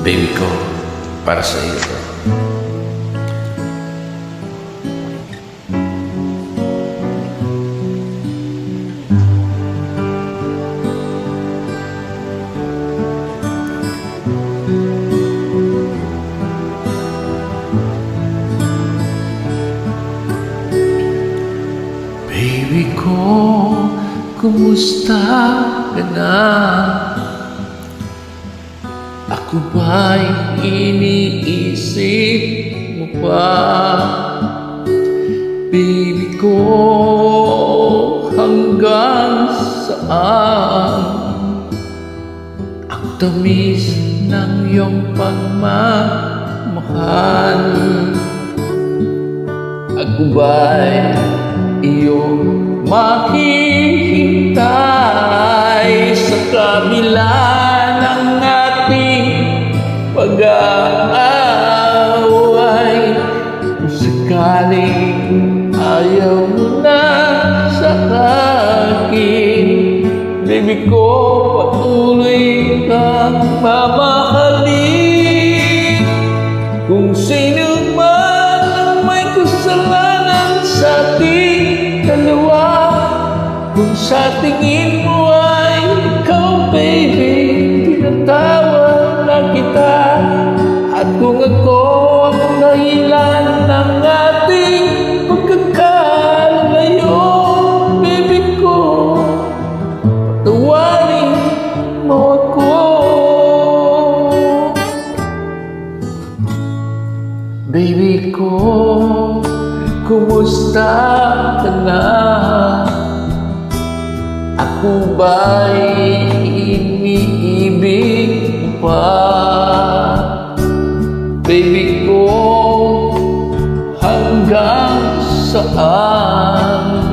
Baby ko, para sa iyo to. Baby ko, kumusta ka na? Ako ba'y iniisip mo pa? Baby ko, hanggang saan ang tamis ng iyong pagmamahal? Ako ba'y iyong maghihintay sa kabila ng ating pag-aaway? Kung sakaling ayaw mo na sa akin, baby ko, patuloy kang mamahalin. Kung sino man ang may kasalanan sa ating dalawa, kung sa tingin mo ay ikaw, baby, tinatawag na kita. At kung ako ang dahilan ng ating pagkakalayo, baby ko, patawarin mo ako. Baby ko, kumusta ka na? Ako ba'y iniibig mo pa? Baby ko, hanggang saan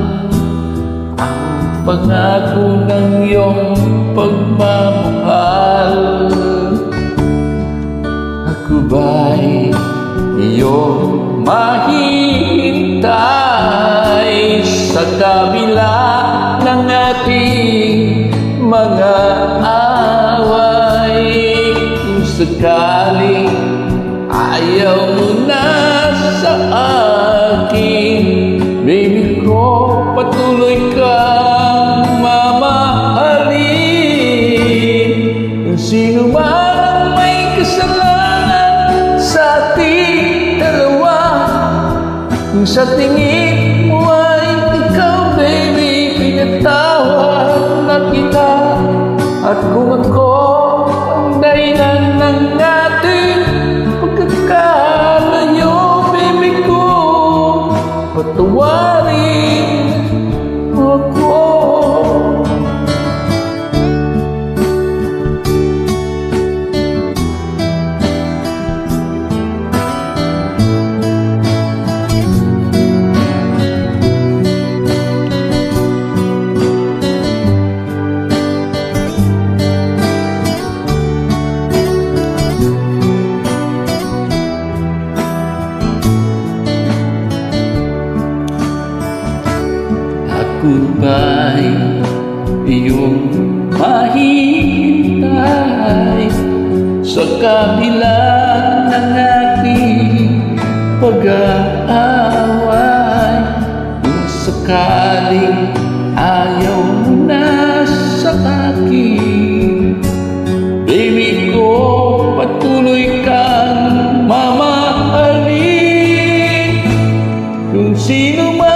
ang pangako ng iyong pagmamahal? Ako ba'y iyong mahihintay sa kabila ng ating mga away? Kung sakaling ayaw mo na sa akin, baby ko, patuloy kang mamahalin. Kung sino man may kasalanan sa ating dalawa, kung sa tingin mo ay ikaw, baby, pinatawag na kita. At kung ako ang dahilan ng ating pagkakalayo, baby ko, patawarin mo ako. Ako ba'y iyong mahihintay sa kabila ng ating pag-aaway? Kung sakaling ayaw mo na sa akin, baby ko, patuloy kang mamahalin. Kung sino man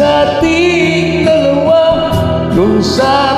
sa ating dalawa, kung sa